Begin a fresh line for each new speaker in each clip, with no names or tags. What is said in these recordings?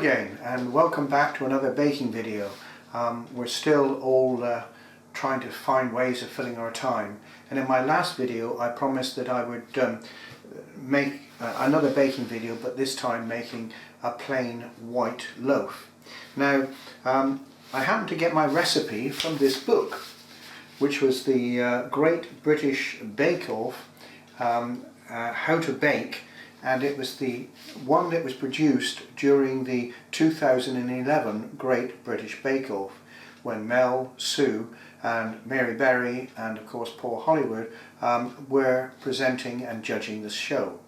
again, and welcome back to another baking video. We're still all trying to find ways of filling our time, and in my last video I promised that I would make another baking video, but this time making a plain white loaf. Now I happened to get my recipe from this book, which was the Great British Bake Off, How to Bake, and it was the one that was produced during the 2011 Great British Bake Off, when Mel, Sue and Mary Berry and of course Paul Hollywood were presenting and judging the show.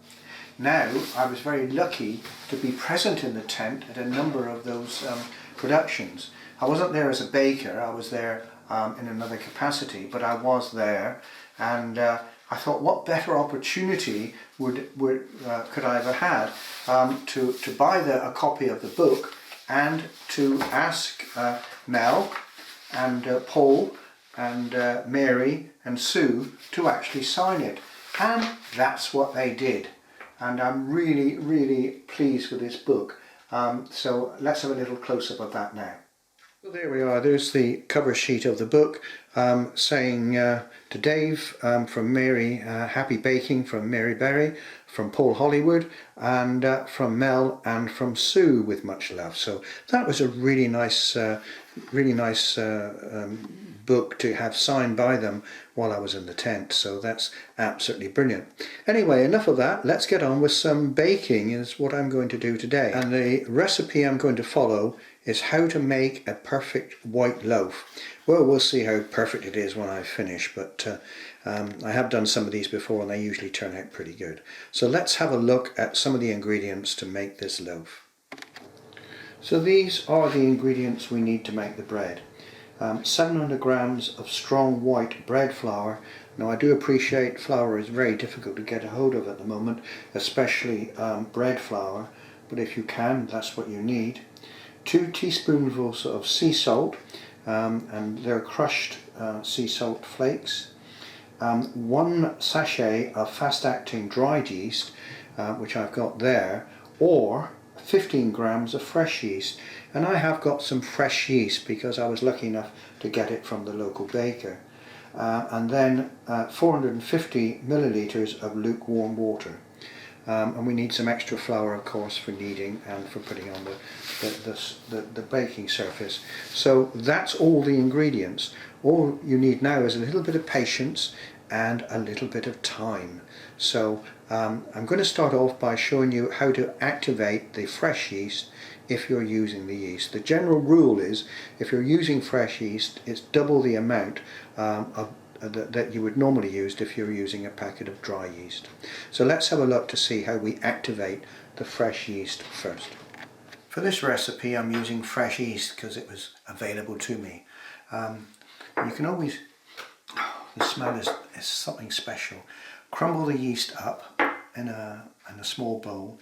Now I was very lucky to be present in the tent at a number of those productions. I wasn't there as a baker, I was there in another capacity, but I was there, and I thought, what better opportunity could I have had to buy a copy of the book and to ask Mel and Paul and Mary and Sue to actually sign it. And that's what they did. And I'm really, really pleased with this book. So let's have a little close-up of that now. So there we are, there's the cover sheet of the book, saying to Dave from Mary, Happy Baking from Mary Berry, from Paul Hollywood, and from Mel and from Sue, with much love. So that was a really nice book to have signed by them while I was in the tent, so that's absolutely brilliant. Anyway, enough of that, let's get on with some baking, is what I'm going to do today. And the recipe I'm going to follow is how to make a perfect white loaf. Well, we'll see how perfect it is when I finish, but I have done some of these before and they usually turn out pretty good. So let's have a look at some of the ingredients to make this loaf. So these are the ingredients we need to make the bread. 700 grams of strong white bread flour. Now I do appreciate flour is very difficult to get a hold of at the moment, especially bread flour, but if you can, that's what you need. 2 teaspoonfuls of sea salt, and they're crushed sea salt flakes. 1 sachet of fast-acting dried yeast, which I've got there, or 15 grams of fresh yeast, and I have got some fresh yeast because I was lucky enough to get it from the local baker. And then 450 milliliters of lukewarm water. And we need some extra flour, of course, for kneading and for putting on the baking surface. So that's all the ingredients. All you need now is a little bit of patience and a little bit of time. So I'm going to start off by showing you how to activate the fresh yeast if you're using the yeast. The general rule is, if you're using fresh yeast, it's double the amount that you would normally use if you're using a packet of dry yeast. So let's have a look to see how we activate the fresh yeast first. For this recipe I'm using fresh yeast because it was available to me. You can always, the smell is something special. Crumble the yeast up in a small bowl,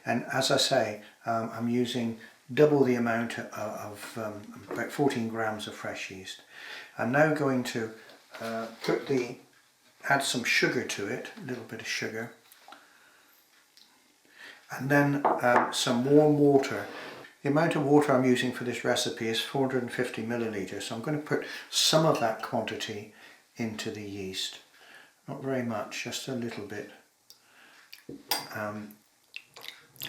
and as I say, I'm using double the amount of about 14 grams of fresh yeast. I'm now going to add some sugar to it, a little bit of sugar, and then some warm water. The amount of water I'm using for this recipe is 450 milliliters, so I'm going to put some of that quantity into the yeast. Not very much, just a little bit. And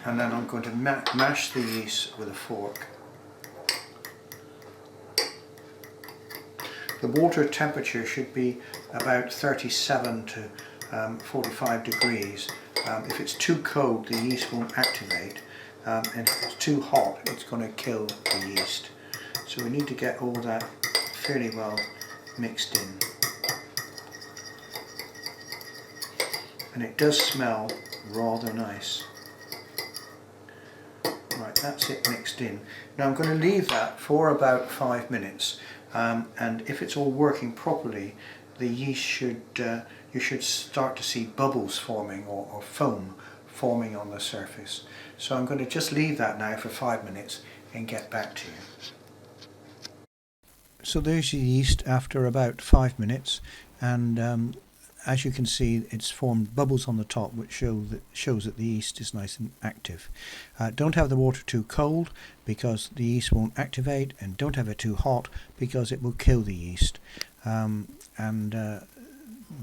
then I'm going to mash the yeast with a fork. The water temperature should be about 37 to 45 degrees. If it's too cold, the yeast won't activate, and if it's too hot, it's going to kill the yeast. So we need to get all that fairly well mixed in. And it does smell rather nice. Right, that's it mixed in. Now I'm going to leave that for about 5 minutes. And if it's all working properly, the yeast should, you should start to see bubbles forming or foam forming on the surface. So I'm going to just leave that now for 5 minutes and get back to you. So there's the yeast after about 5 minutes, and as you can see, it's formed bubbles on the top, which shows that the yeast is nice and active. Don't have the water too cold because the yeast won't activate, and don't have it too hot because it will kill the yeast.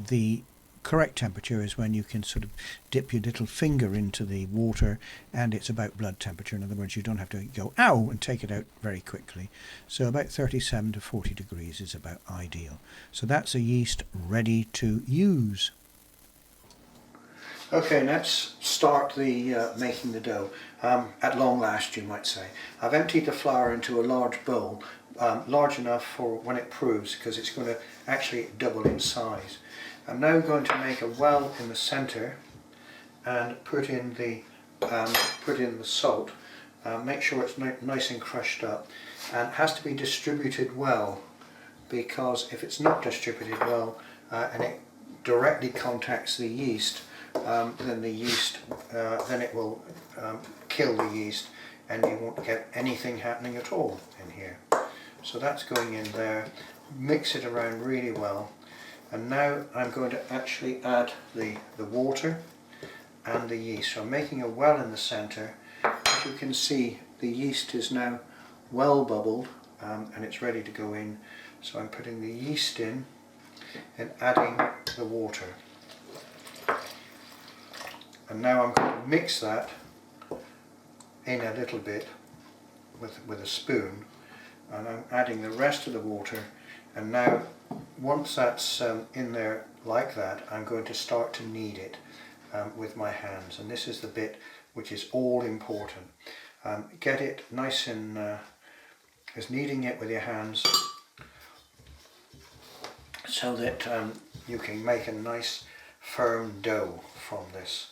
The correct temperature is when you can sort of dip your little finger into the water and it's about blood temperature. In other words, you don't have to go ow and take it out very quickly. So about 37 to 40 degrees is about ideal. So that's a yeast ready to use. Okay, let's start the making the dough. At long last, you might say. I've emptied the flour into a large bowl, large enough for when it proves, because it's going to actually double in size. I'm now going to make a well in the centre and put in the salt. Make sure it's nice and crushed up, and it has to be distributed well, because if it's not distributed well and it directly contacts the yeast, then it will kill the yeast, and you won't get anything happening at all in here. So that's going in there. Mix it around really well. And now I'm going to actually add the water and the yeast. So I'm making a well in the centre. As you can see, the yeast is now well bubbled and it's ready to go in. So I'm putting the yeast in and adding the water. And now I'm going to mix that in a little bit with a spoon, and I'm adding the rest of the water. And now, once that's in there like that, I'm going to start to knead it with my hands. And this is the bit which is all important. Get it nice and as kneading it with your hands, so that you can make a nice firm dough from this.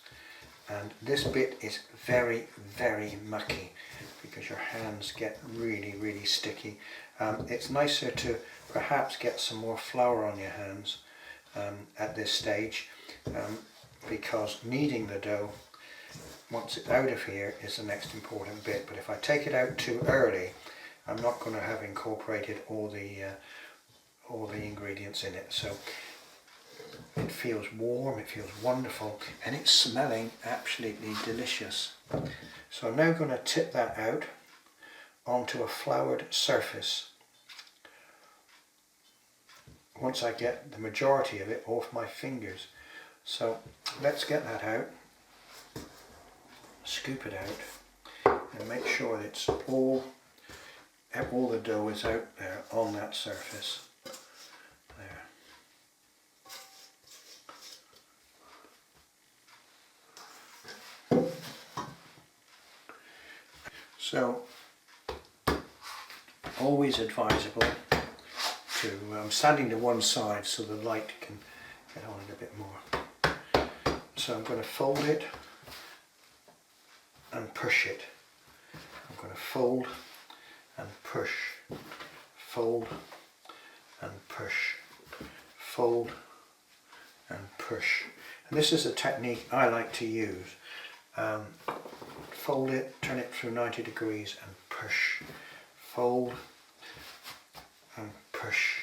And this bit is very, very mucky because your hands get really, really sticky. It's nicer to perhaps get some more flour on your hands at this stage, because kneading the dough, once it's out of here, is the next important bit. But if I take it out too early, I'm not going to have incorporated all the ingredients in it. So it feels warm, it feels wonderful, and it's smelling absolutely delicious. So I'm now going to tip that out onto a floured surface once I get the majority of it off my fingers. So let's get that out, scoop it out, and make sure that it's all the dough is out there on that surface. There. So, always advisable to, I'm standing to one side so the light can get on it a bit more. So I'm going to fold it and push it. I'm going to fold and push, fold and push, fold and push. And this is a technique I like to use. Fold it, turn it through 90 degrees and push, fold and push,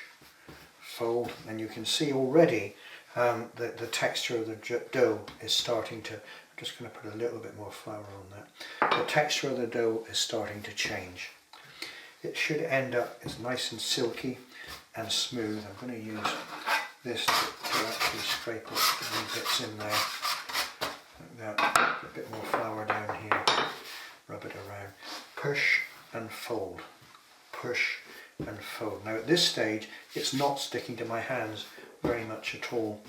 fold, and you can see already that the texture of the dough is starting to, I'm just going to put a little bit more flour on that, the texture of the dough is starting to change. It should end up as nice and silky and smooth. I'm going to use this to actually scrape a few bits in there. Like that. A bit more flour down here. Rub it around. Push and fold. Push and fold. Now at this stage it's not sticking to my hands very much at all,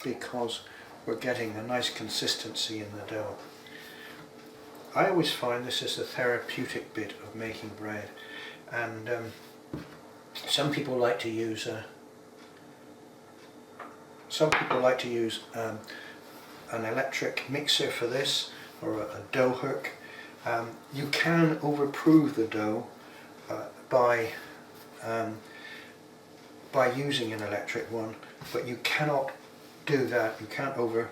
because we're getting a nice consistency in the dough. I always find this is the therapeutic bit of making bread, and some people like to use an electric mixer for this, or a dough hook. You can overprove the dough by using an electric one, but you cannot do that. You can't over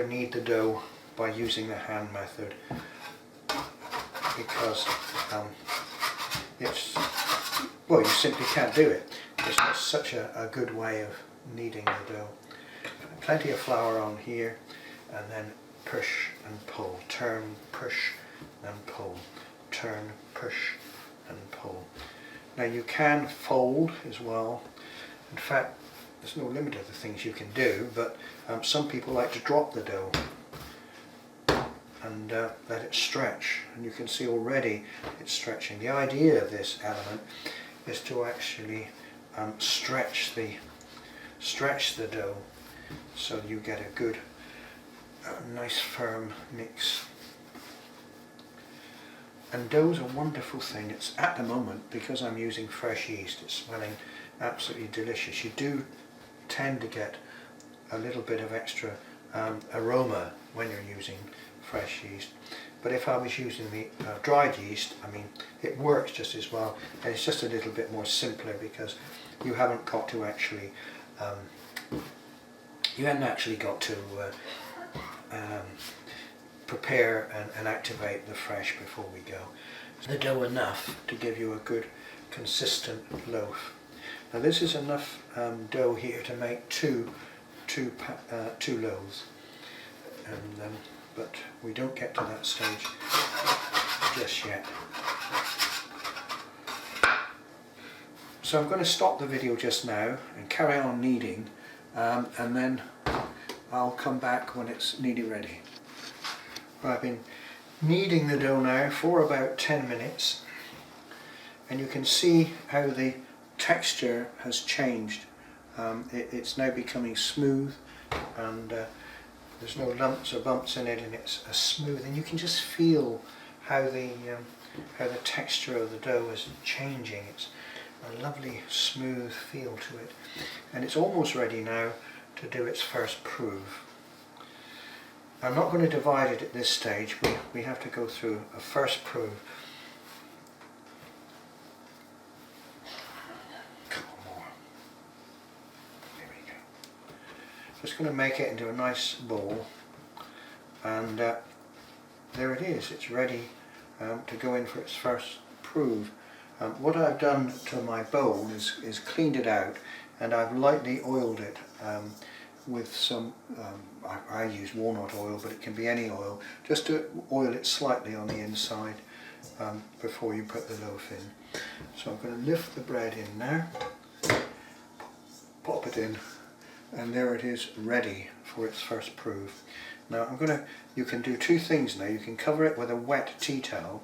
knead the dough by using the hand method, because you simply can't do it. It's just such a good way of kneading the dough. plenty of flour on here, and then push and pull, turn, push and pull, turn, push and pull. Now you can fold as well. In fact, there's no limit to the things you can do, but some people like to drop the dough and let it stretch, and you can see already it's stretching. The idea of this element is to actually stretch the dough so you get a good, nice firm mix. And dough's a wonderful thing. It's at the moment, because I'm using fresh yeast, it's smelling absolutely delicious. You do tend to get a little bit of extra aroma when you're using fresh yeast, but if I was using the dried yeast, I mean, it works just as well, and it's just a little bit more simpler because you haven't got to actually prepare and activate the fresh before we go. The dough enough to give you a good consistent loaf. Now this is enough dough here to make two loaves, and but we don't get to that stage just yet. So I'm going to stop the video just now and carry on kneading, and then I'll come back when it's nearly ready. Well, I've been kneading the dough now for about 10 minutes, and you can see how the texture has changed. It's now becoming smooth, and there's no lumps or bumps in it, and it's smooth, and you can just feel how the texture of the dough is changing. It's a lovely smooth feel to it, and it's almost ready now to do its first proof. I'm not going to divide it at this stage. We have to go through a first proof. Just going to make it into a nice ball, and there it is. It's ready to go in for its first proof. What I've done to my bowl is cleaned it out, and I've lightly oiled it with some, I use walnut oil, but it can be any oil, just to oil it slightly on the inside before you put the loaf in. So I'm going to lift the bread in now, pop it in, and there it is, ready for its first proof. Now you can do two things now. You can cover it with a wet tea towel,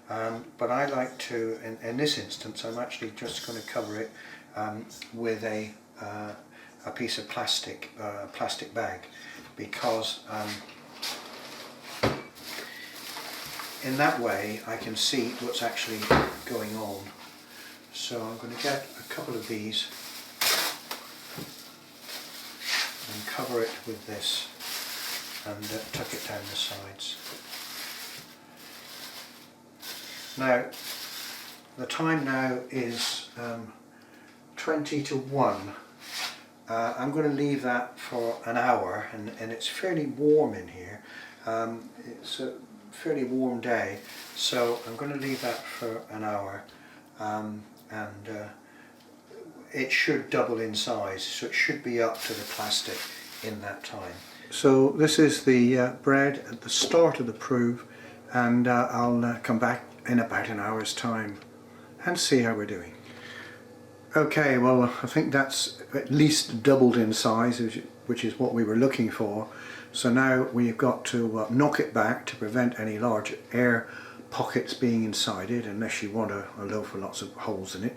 but I like to, in this instance, I'm actually just going to cover it with a piece of plastic bag, because in that way I can see what's actually going on. So I'm going to get a couple of these and cover it with this, and tuck it down the sides. Now the time now is 20 to 1. I'm going to leave that for an hour, and it's fairly warm in here. It's a fairly warm day, so I'm going to leave that for an hour, and it should double in size, so it should be up to the plastic in that time. So this is the bread at the start of the proof, and I'll come back in about an hour's time and see how we're doing. Okay, well, I think that's at least doubled in size, which is what we were looking for. So now we've got to knock it back to prevent any large air pockets being inside it, unless you want a loaf with lots of holes in it.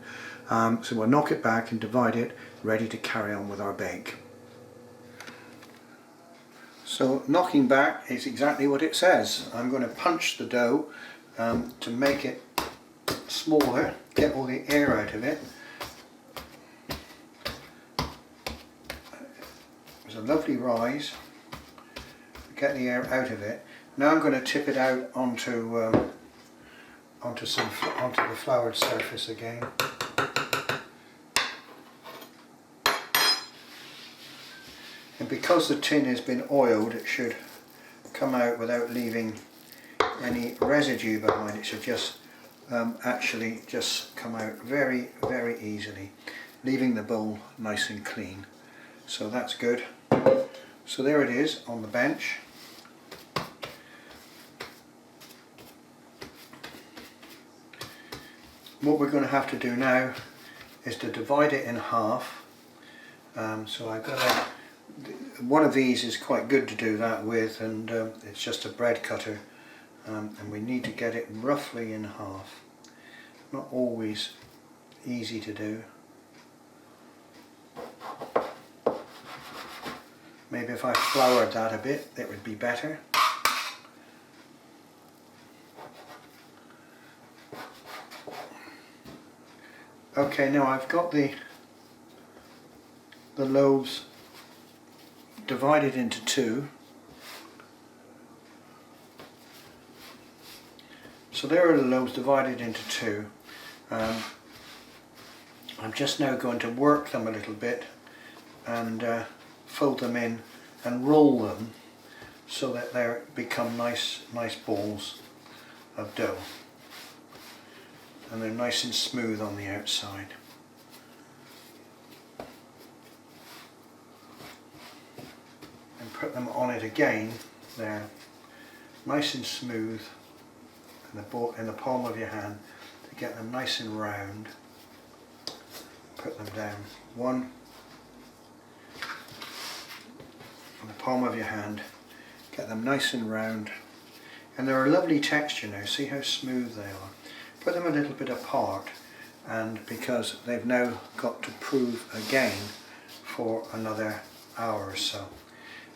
So we'll knock it back and divide it, ready to carry on with our bake. So knocking back is exactly what it says. I'm going to punch the dough to make it smaller, get all the air out of it. There's a lovely rise, get the air out of it. Now I'm going to tip it out onto the floured surface again. And because the tin has been oiled, it should come out without leaving any residue behind. It should just actually just come out very, very easily, leaving the bowl nice and clean. So that's good. So there it is on the bench. What we're going to have to do now is to divide it in half. So I've got one of these is quite good to do that with, and it's just a bread cutter, and we need to get it roughly in half. Not always easy to do. Maybe if I floured that a bit, it would be better. Okay, now I've got the loaves divided into two. So there are the loaves divided into two. I'm just now going to work them a little bit and fold them in and roll them so that they become nice balls of dough, and they're nice and smooth on the outside. And put them on it again. They're nice and smooth in the palm of your hand to get them nice and round. Put them down. One in the palm of your hand. Get them nice and round. And they're a lovely texture now. See how smooth they are. Put them a little bit apart, and because they've now got to prove again for another hour or so.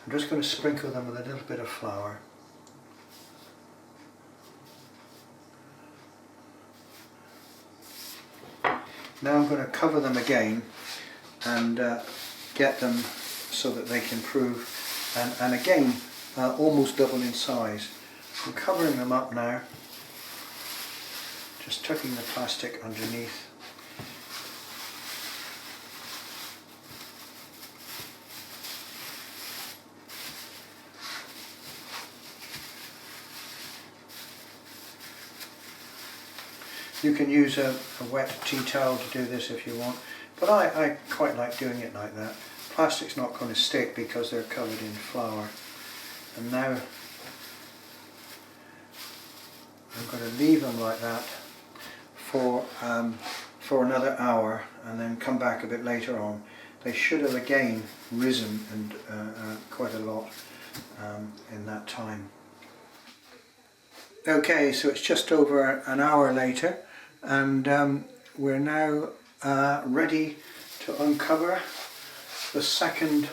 I'm just going to sprinkle them with a little bit of flour. Now I'm going to cover them again and get them so that they can prove, and again almost double in size. I'm covering them up now, just tucking the plastic underneath. You can use a wet tea towel to do this if you want, but I quite like doing it like that. Plastic's not going to stick because they're covered in flour. And now I'm going to leave them like that for another hour, and then come back a bit later on. They should have again risen and quite a lot in that time. Okay, so it's just over an hour later, and we're now ready to uncover the second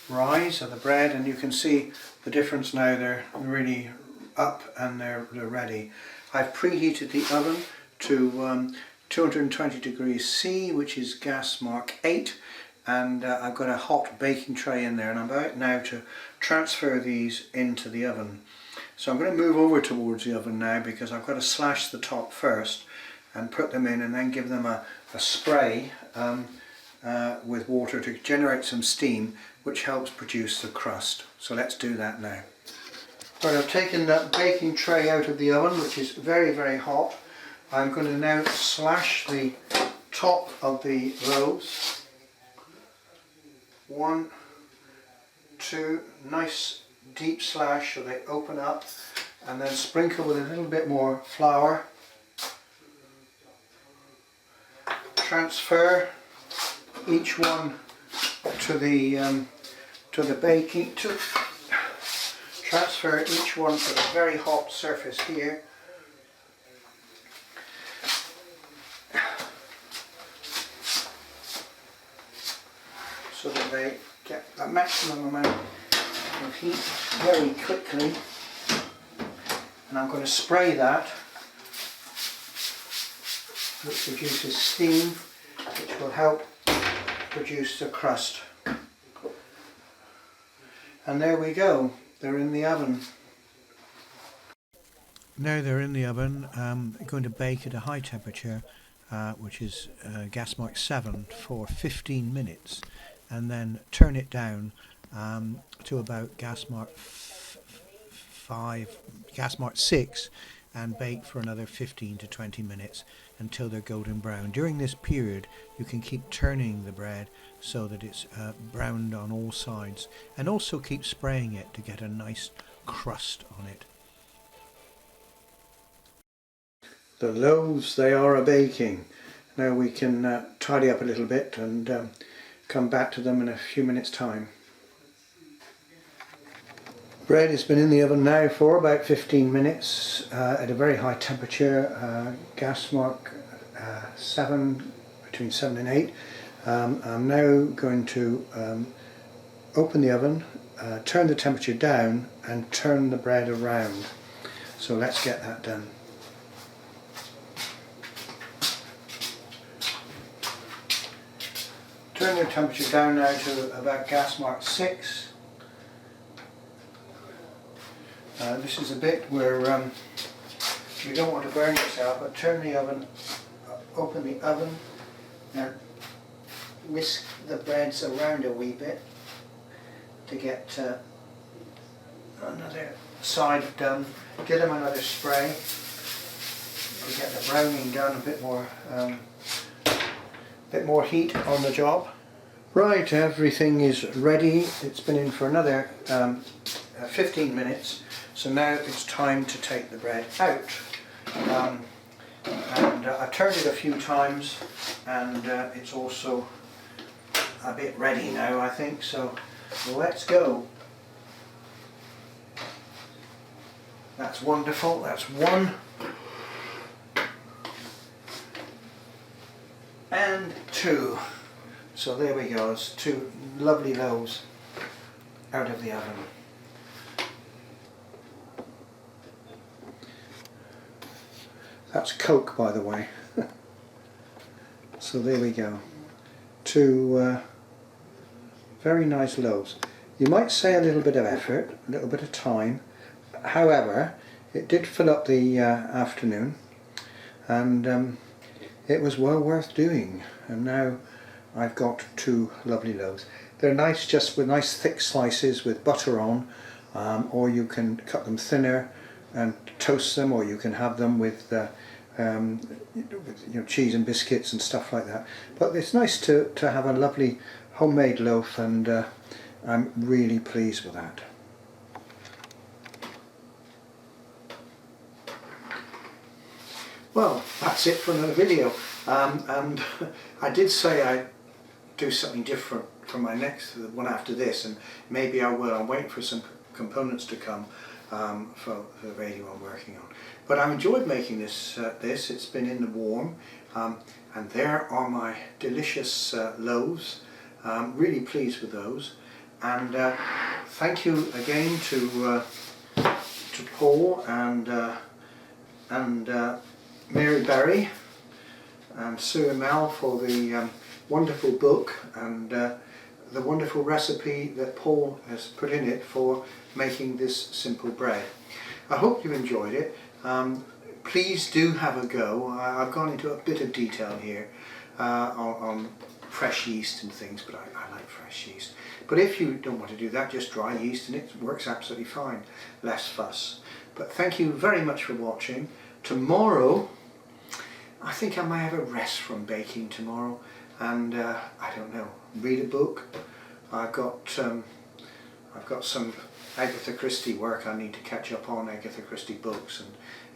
rise of the bread, and you can see the difference now. They're really up and they're ready. I've preheated the oven to 220 degrees C, which is gas mark 8, and I've got a hot baking tray in there, and I'm about now to transfer these into the oven. So I'm going to move over towards the oven now, because I've got to slash the top first and put them in, and then give them a spray with water to generate some steam, which helps produce the crust. So let's do that now. Right, I've taken that baking tray out of the oven, which is very, very hot. I'm going to now slash the top of the loaves. 1, 2, nice deep slash so they open up, and then sprinkle with a little bit more flour. Transfer each one to the baking. Transfer each one to the very hot surface here. So that they get a maximum amount of heat very quickly. And I'm going to spray that, which produces steam, which will help produce the crust. And there we go, they're in the oven. Now they're in the oven. I'm going to bake at a high temperature, which is gas mark 7, for 15 minutes, and then turn it down to about gas mark 6, and bake for another 15 to 20 minutes until they're golden brown. During this period you can keep turning the bread so that it's browned on all sides, and also keep spraying it to get a nice crust on it. The loaves, they are a baking. Now we can tidy up a little bit and come back to them in a few minutes time. Bread has been in the oven now for about 15 minutes at a very high temperature, gas mark 7, between 7 and 8. I'm now going to open the oven, turn the temperature down and turn the bread around. So let's get that done. Turn the temperature down now to about gas mark 6. This is a bit where you don't want to burn yourself, but turn the oven, open the oven and whisk the breads around a wee bit to get another side done. Give them another spray to get the browning done, a bit more heat on the job. Right, everything is ready. It's been in for another 15 minutes. So now it's time to take the bread out. I've turned it a few times, and it's also a bit ready now, I think. So let's go. That's wonderful. That's one. And two. So there we go. It's 2 lovely loaves out of the oven. That's Coke, by the way. So there we go. 2 very nice loaves. You might say a little bit of effort, a little bit of time. However, it did fill up the afternoon, and it was well worth doing. And now I've got 2 lovely loaves. They're nice, just with nice thick slices with butter on, or you can cut them thinner and toast them, or you can have them with cheese and biscuits and stuff like that. But it's nice to have a lovely homemade loaf, and I'm really pleased with that. Well, that's it for another video. And I did say I'd do something different for my next one after this, and maybe I will. I'm waiting for some components to come for the radio I'm working on. But I've enjoyed making this. It's been in the warm, and there are my delicious loaves. Really pleased with those, and thank you again to Paul and Mary Berry and Sue and Mel for the wonderful book and the wonderful recipe that Paul has put in it for making this simple bread. I hope you enjoyed it. Please do have a go. I've gone into a bit of detail here on fresh yeast and things, but I like fresh yeast. But if you don't want to do that, just dry yeast and it works absolutely fine. Less fuss. But thank you very much for watching. Tomorrow, I think I might have a rest from baking tomorrow, and I don't know, read a book. I've got some Agatha Christie work I need to catch up on, Agatha Christie books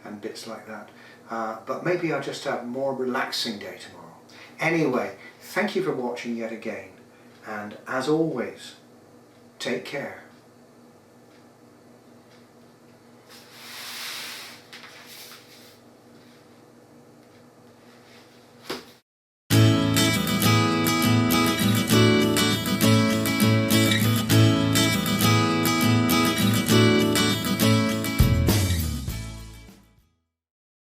and bits like that. But maybe I'll just have a more relaxing day tomorrow. Anyway, thank you for watching yet again, and as always, take care.